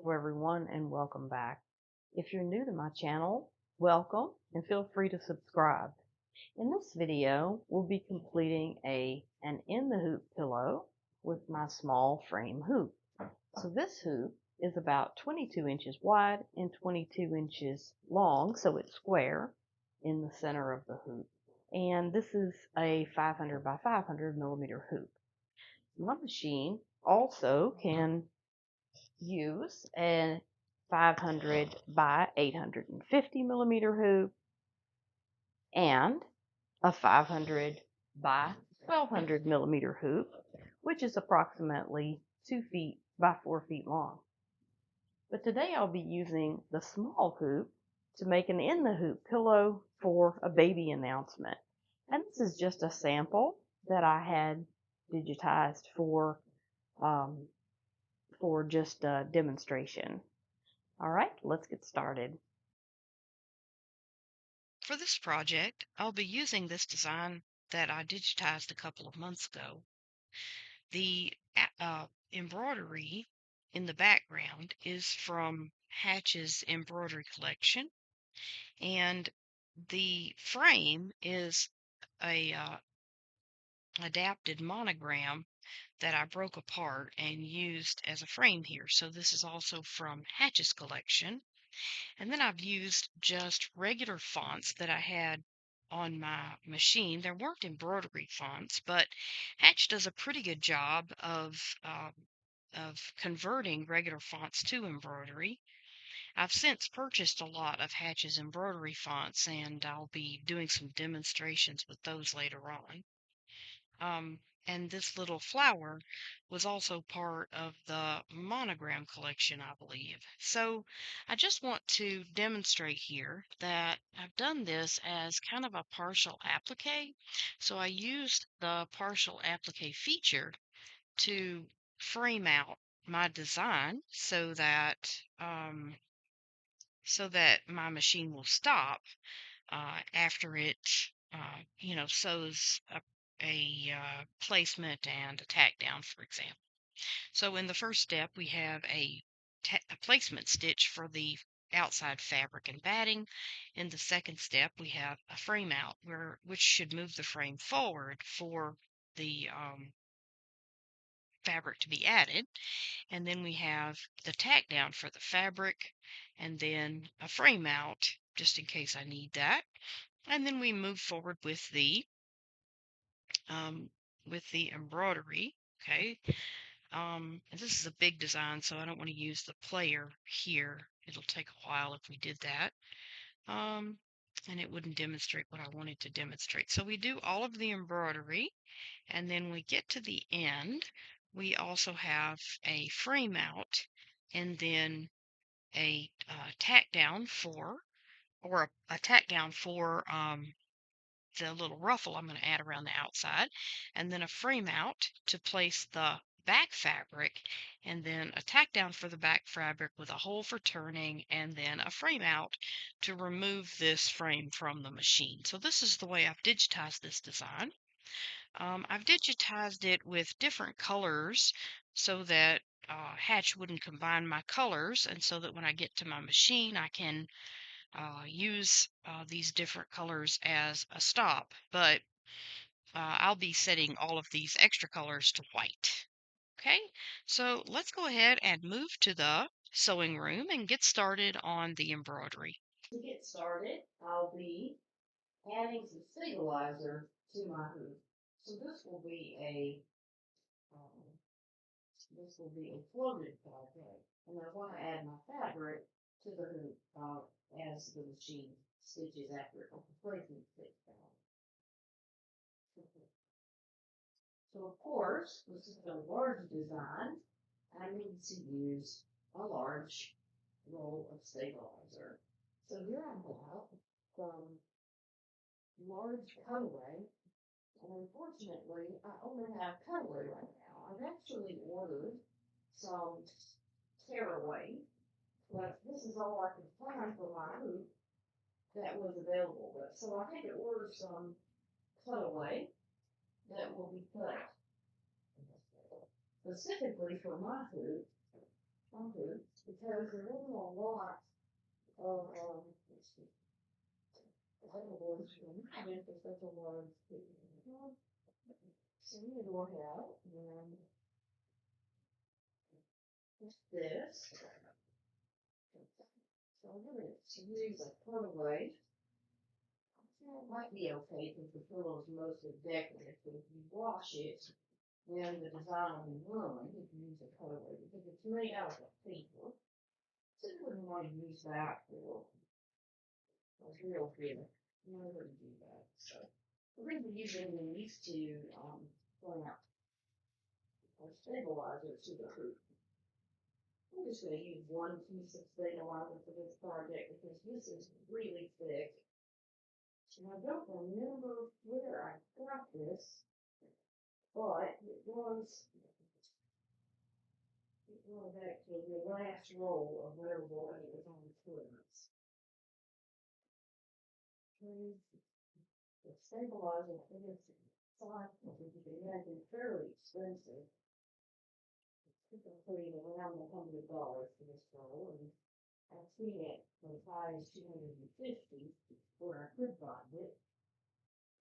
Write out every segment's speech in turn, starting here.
Hello everyone and welcome back. If you're new to my channel, welcome and feel free to subscribe. In this video, we'll be completing an in the hoop pillow with my small frame hoop. So this hoop is about 22 inches wide and 22 inches long, so it's square in the center of the hoop. And this is a 500 by 500 millimeter hoop. My machine also can use a 500 by 850 millimeter hoop and a 500 by 1200 millimeter hoop, which is approximately 2 feet by 4 feet long. But today I'll be using the small hoop to make an in the hoop pillow for a baby announcement. And this is just a sample that I had digitized um, for just a demonstration. All right, let's get started. For this project, I'll be using this design that I digitized a couple of months ago. The embroidery in the background is from Hatch's embroidery collection, and the frame is a adapted monogram that I broke apart and used as a frame here. So this is also from Hatch's collection. And then I've used just regular fonts that I had on my machine. There weren't embroidery fonts, but Hatch does a pretty good job of converting regular fonts to embroidery. I've since purchased a lot of Hatch's embroidery fonts, and I'll be doing some demonstrations with those later on. And this little flower was also part of the monogram collection, I believe. So I just want to demonstrate here that I've done this as kind of a partial applique. So I used the partial applique feature to frame out my design so that my machine will stop after it, sews a placement and a tack down, for example. So in the first step, we have a placement stitch for the outside fabric and batting. In the second step, we have a frame out, which should move the frame forward for the fabric to be added. And then we have the tack down for the fabric, and then a frame out just in case I need that. And then we move forward um, with the embroidery. Okay. And this is a big design, so I don't want to use the player here. It'll take a while if we did that. Um, and it wouldn't demonstrate what I wanted to demonstrate. So we do all of the embroidery, and then we get to the end. We also have a frame out, and then a tack down a tack down for the little ruffle I'm going to add around the outside, and then a frame out to place the back fabric, and then a tack down for the back fabric with a hole for turning, and then a frame out to remove this frame from the machine. So this is the way I've digitized this design. I've digitized it with different colors so that Hatch wouldn't combine my colors, and so that when I get to my machine I can use these different colors as a stop, but I'll be setting all of these extra colors to white. Okay, so let's go ahead and move to the sewing room and get started on the embroidery. To get started, I'll be adding some stabilizer to my hoop. So um, this will be a floated fabric, and I want to add my fabric to the hoop as the machine stitches after it, the placement stitch down. So of course, this is a large design. I need to use a large roll of stabilizer. So here I have some large cutaway, and unfortunately, I only have cutaway right now. I've actually ordered some tearaway, but this is all I could find for my hoop that was available. So I had to order some cutaway that will be cut specifically for my hoop. because there wasn't a lot of let's see, I don't know what's because that's a large thing. So I'm gonna go ahead and just this. So I'm gonna use a colorway. It might be okay because the pillow is mostly decorative, but if you wash it, then the design will be ruined if you use a colorway because it's made out of paper. So you wouldn't want to use that for real good. You know, wouldn't do that. So we're going to be using these to point out or stabilize it to the hoop. I'm just going to use one piece of stabilizer for this project because this is really thick. And I don't remember where I got this, but it was actually the last roll of wearable and it was on clearance. The stabilizer for this size is fairly expensive. People putting around $100 for this roll, and I've seen it as high as $250 where I could find it.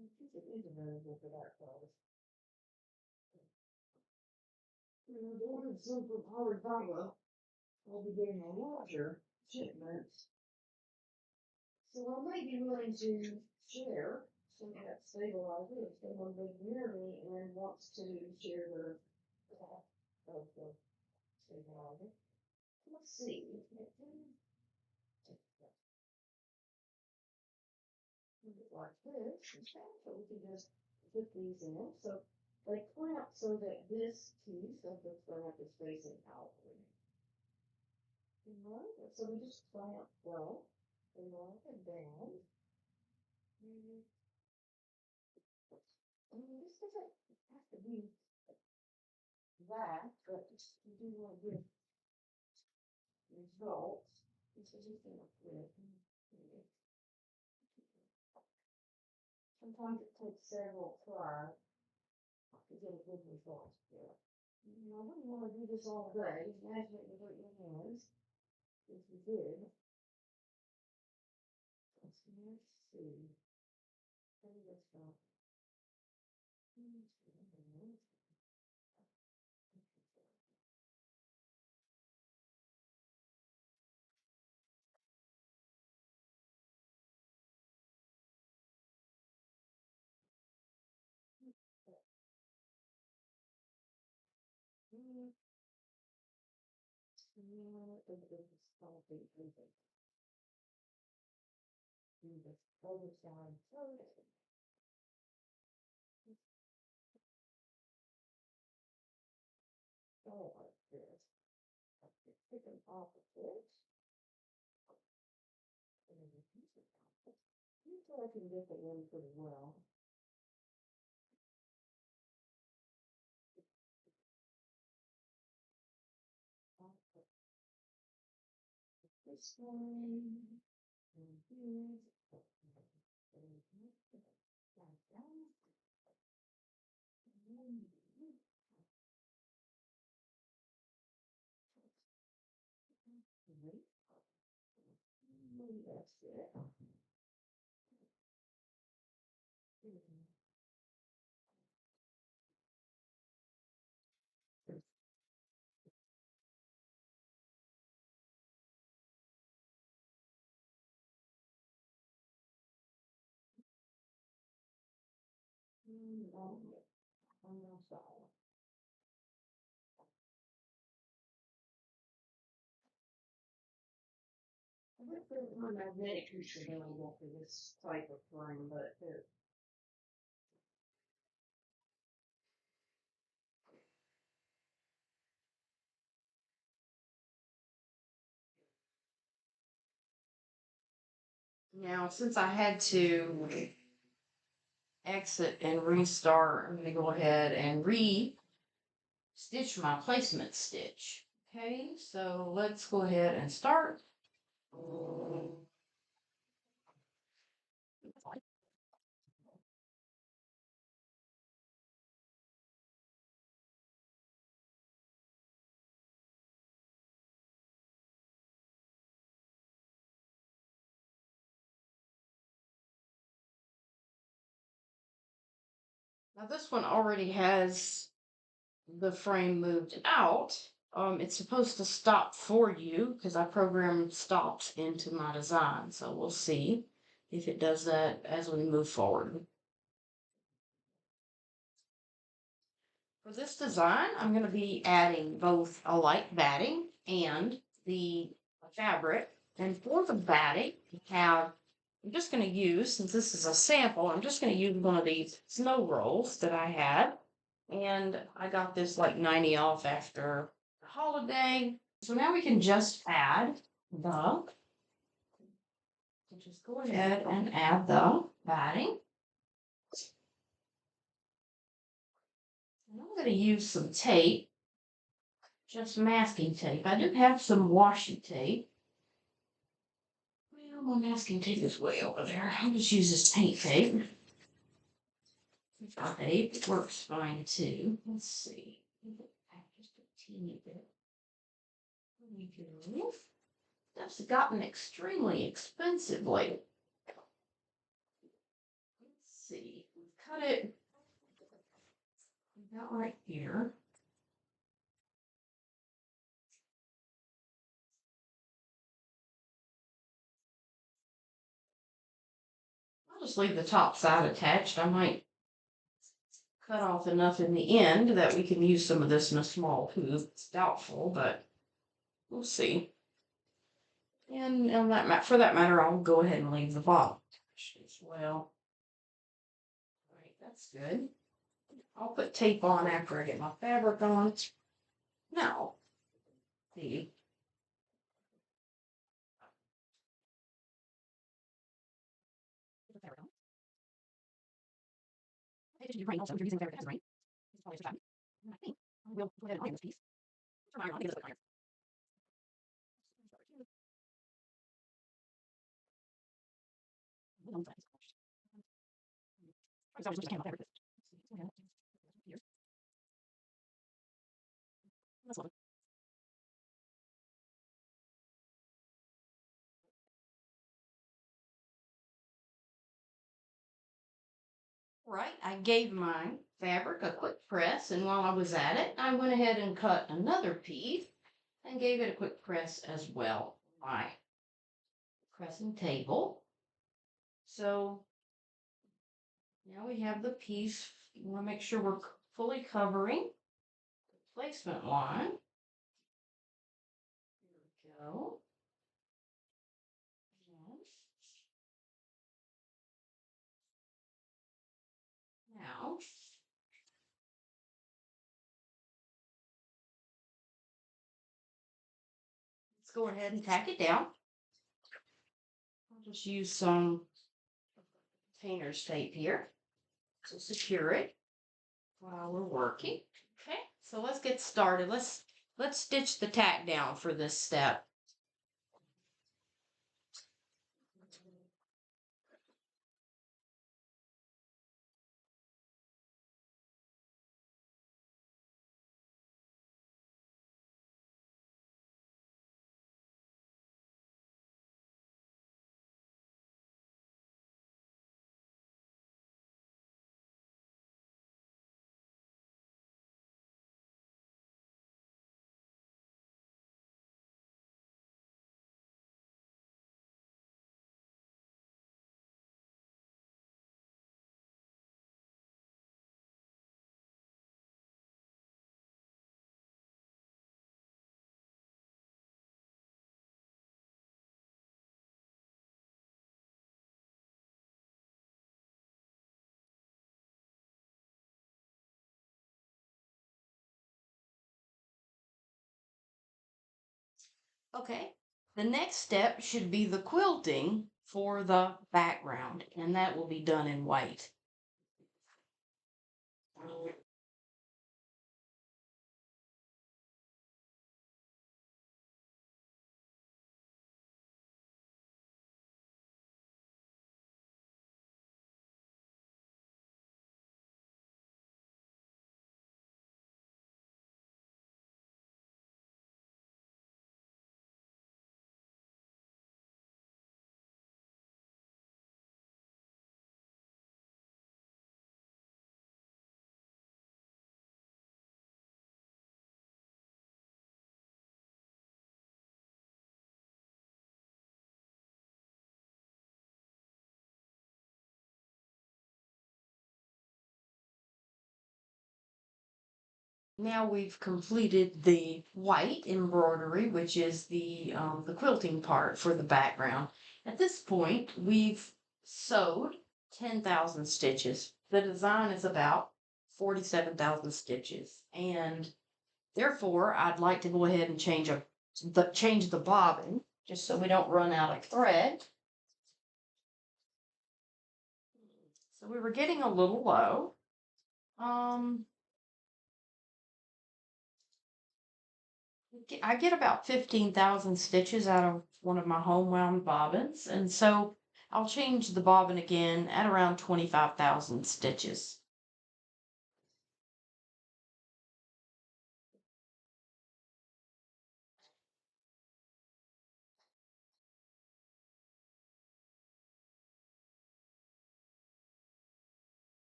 I think it is available for that price. And I ordered some from Alibaba. I'll be getting a larger shipment. So I might be willing to share some of that stabilizer if someone lives near me and wants to share the cost of the stabilizer. Let's see. Like this, so we can just put these in. So they clamp so that this piece of the clamp is facing outward. Right? So we just clamp well, and up and down. This doesn't have to be that, but you do want to get results. This is just going to flip. Sometimes it takes several tries to get a good result here. You know, I wouldn't want to do this all day. Imagine it with your hands. If you did. Let's see. Maybe let's go. Other side. Oh, like this. Pick them off of this. And then piece it off. Usually I can get it in pretty well. This one. And here. Like that. Maybe that's it. On the side. I think there's no magnetic piece available for this type of frame, but now since I had to exit and restart, I'm going to go ahead and stitch my placement stitch. Okay, so let's go ahead and start. Now this one already has the frame moved out. It's supposed to stop for you because I programmed stops into my design. So we'll see if it does that as we move forward. For this design, I'm going to be adding both a light batting and the fabric. And for the batting, I'm just going to use, since this is a sample, I'm just going to use one of these snow rolls that I had. And I got this like 90 off after the holiday. So now we can just add just go ahead and add the batting. And I'm going to use some tape, just masking tape. I do have some washi tape. Well, my masking tape is way over there. I'll just use this paint tape. Tape works fine too. Let's see. Just a teeny bit. There we go. Stuff's gotten extremely expensive lately. Let's see. Cut it about right here. I'll just leave the top side attached. I might cut off enough in the end that we can use some of this in a small hoop. It's doubtful, but we'll see. And on for that matter, I'll go ahead and leave the bottom as well. All right, that's good. I'll put tape on after I get my fabric on. Now, the fabric on. Pay attention to your grain also if you're using fabric that has grain. This is polyester cotton. And I think we'll go ahead and iron this piece. Turn my iron on, give this a quick iron. We'll that. I'm sorry, just a can of fabric. Here. That's lovely. Right, I gave my fabric a quick press, and while I was at it, I went ahead and cut another piece and gave it a quick press as well. My pressing table. So now we have the piece. You want to make sure we're fully covering the placement line. Here we go. Now, let's go ahead and tack it down. I'll just use some painter's tape here to secure it while we're working. Okay, so let's get started. Let's stitch the tack down for this step. Okay, the next step should be the quilting for the background, and that will be done in white. Now we've completed the white embroidery, which is the quilting part for the background. At this point, we've sewed 10,000 stitches. The design is about 47,000 stitches, and therefore I'd like to go ahead and change the bobbin just so we don't run out of thread. So we were getting a little low. I get about 15,000 stitches out of one of my home wound bobbins, and so I'll change the bobbin again at around 25,000 stitches.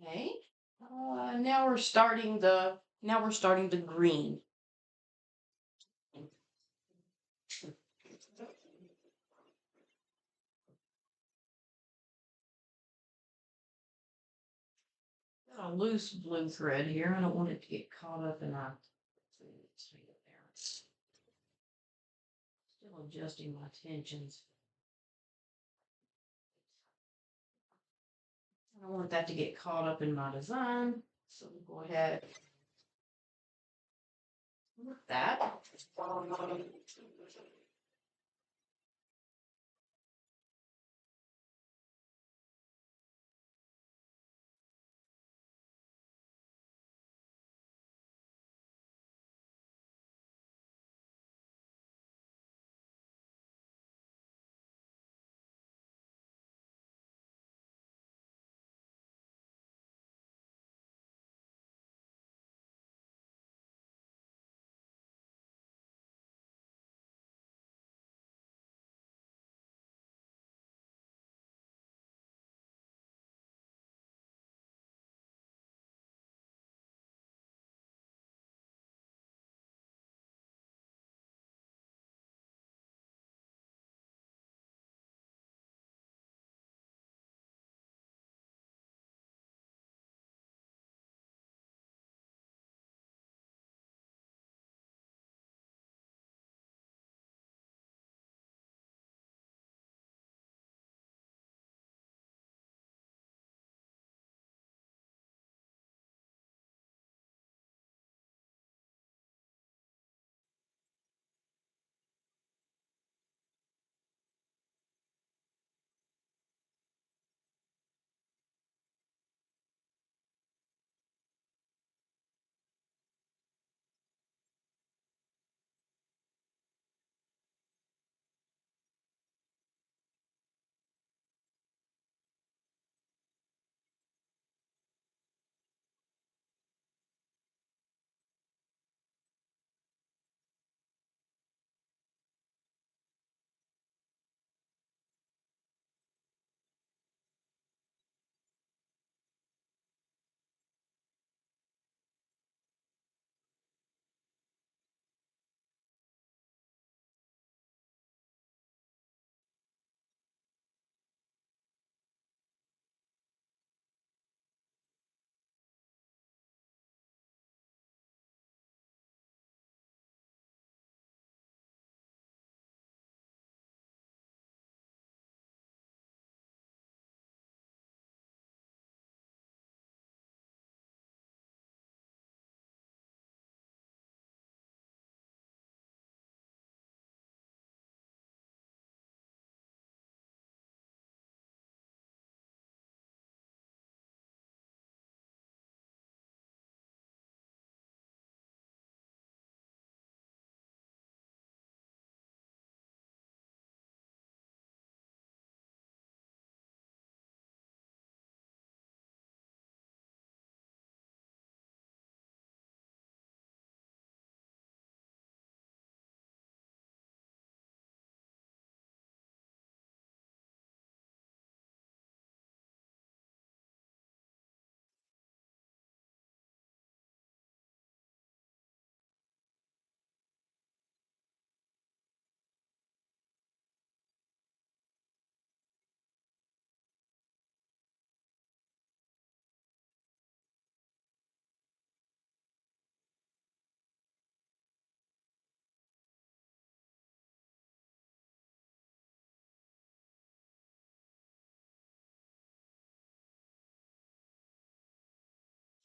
Okay. Now we're starting the green. Got a loose blue thread here. I don't want it to get caught up in our. Still adjusting my tensions. I don't want that to get caught up in my design, so we'll go ahead with that.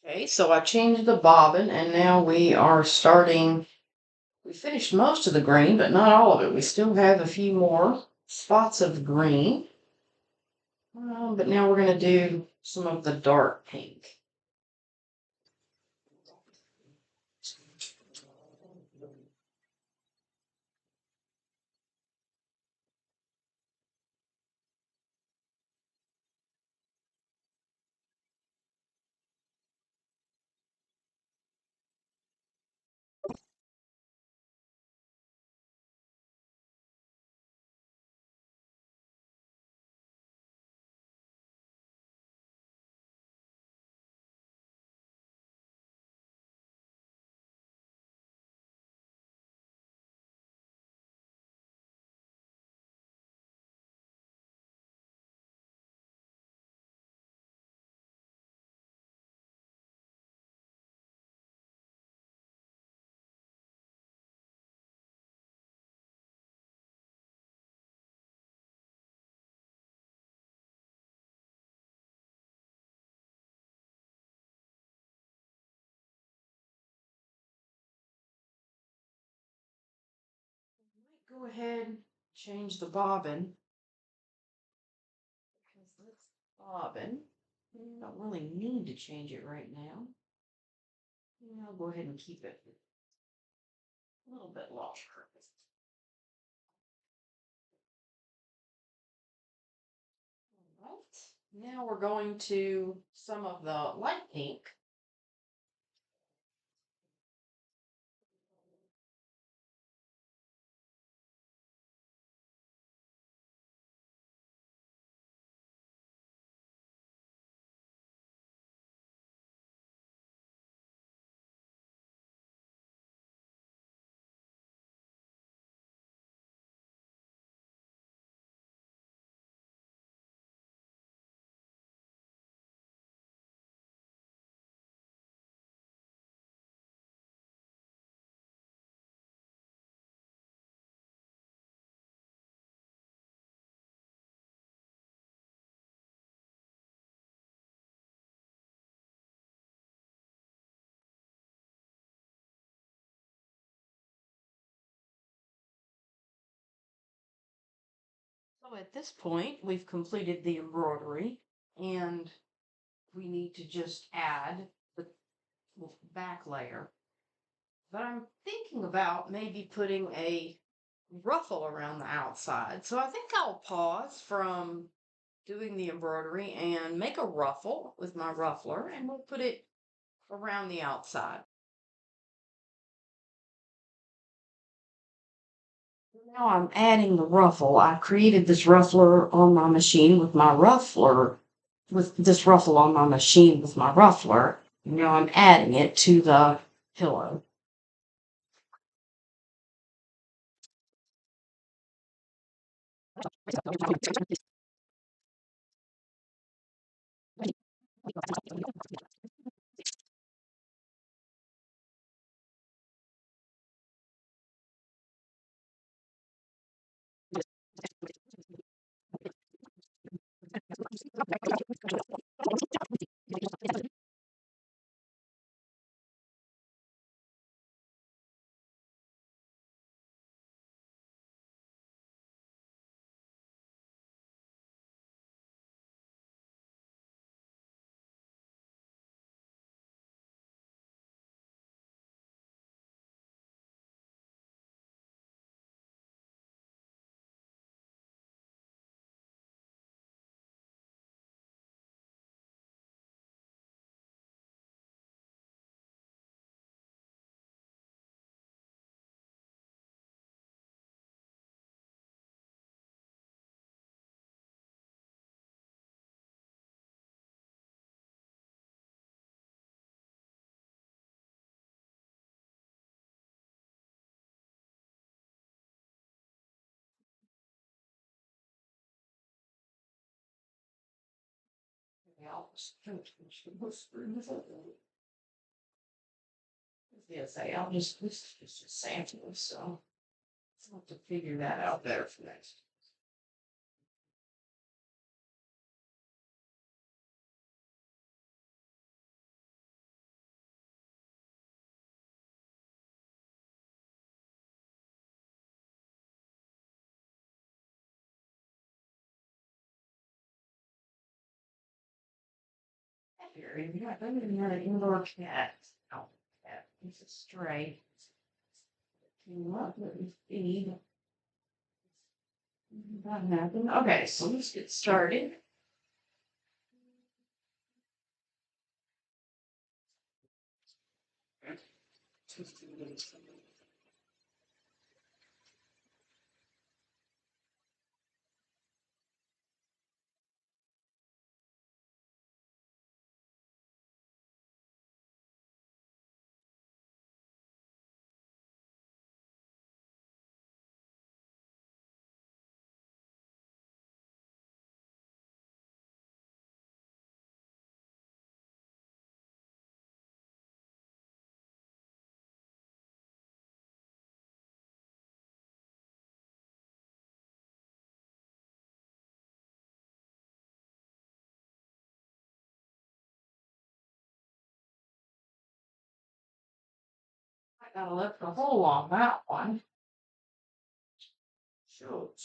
Okay, so I changed the bobbin and now we are starting. We finished most of the green, but not all of it. We still have a few more spots of green. But now we're going to do some of the dark pink. Go ahead and change the bobbin because this bobbin, you don't really need to change it right now. I'll go ahead and keep it a little bit longer. All right. Now we're going to some of the light pink. So at this point, we've completed the embroidery and we need to just add the back layer. But I'm thinking about maybe putting a ruffle around the outside. So I think I'll pause from doing the embroidery and make a ruffle with my ruffler and we'll put it around the outside. Now I'm adding the ruffle. I created this ruffler on my machine with my ruffler, with this ruffle on my machine with my ruffler. Now I'm adding it to the pillow. Yes, I'll just, this is just sample, so I'll have to figure that out better for next. area. We got an indoor cat. Oh, cat. It's a stray. Came up, let me feed. That happened. Okay, so let's get started. I gotta lift the hole on that one. Shoot.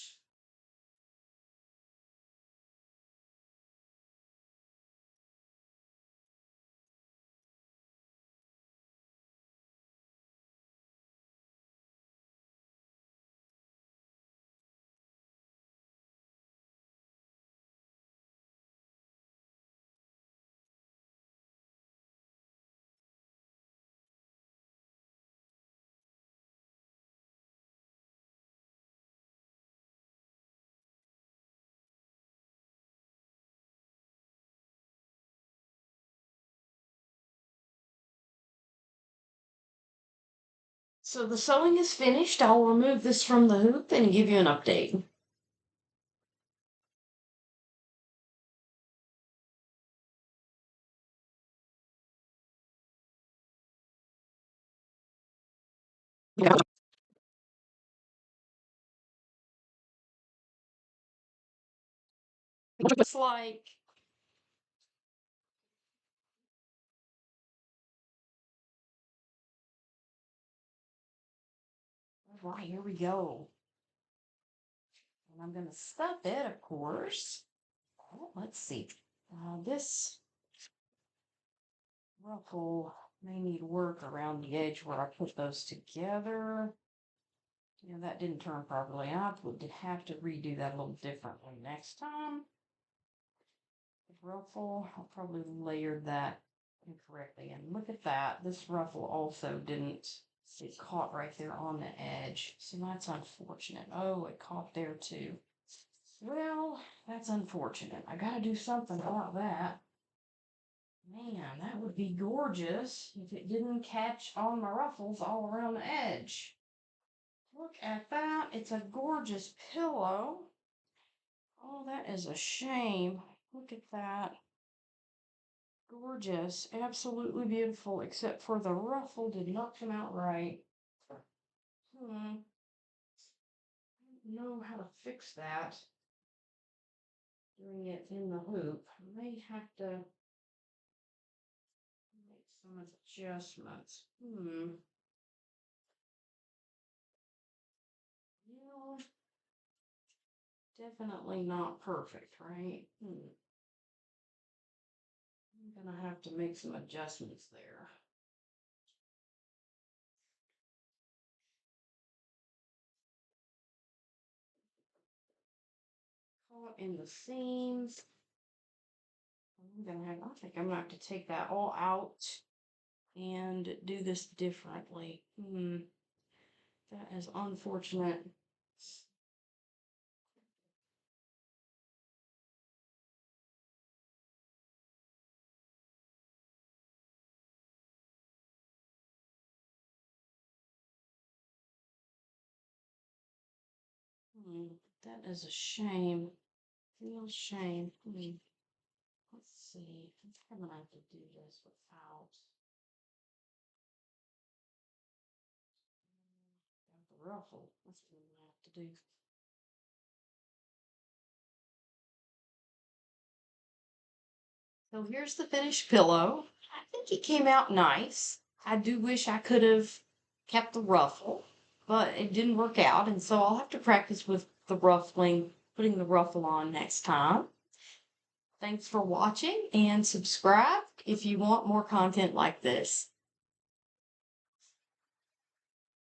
So the sewing is finished. I'll remove this from the hoop and give you an update. Yeah. Looks like all right, here we go. And I'm gonna stuff it, of course. Oh, let's see. This ruffle may need work around the edge where I put those together. Yeah, that didn't turn properly out. Would have to redo that a little differently next time. The ruffle, I'll probably layered that incorrectly. And look at that. This ruffle also didn't get caught right there on the edge. So that's unfortunate. Oh, it caught there too. Well, that's unfortunate. I gotta do something about that. Man, that would be gorgeous if it didn't catch on my ruffles all around the edge. Look at that. It's a gorgeous pillow. Oh, that is a shame. Look at that. Gorgeous. Absolutely beautiful, except for the ruffle did not come out right. I don't know how to fix that. Doing it in the hoop. I may have to make some adjustments. Yeah, definitely not perfect, right? I'm gonna have to make some adjustments there. Caught in the seams. I think I'm gonna have to take that all out and do this differently. That is unfortunate. That is a shame. Real shame. Let's see. I'm gonna have to do this without the ruffle. That's what I'm gonna have to do. So here's the finished pillow. I think it came out nice. I do wish I could have kept the ruffle, but it didn't work out, and so I'll have to practice with the ruffling, putting the ruffle on next time. Thanks for watching and subscribe if you want more content like this.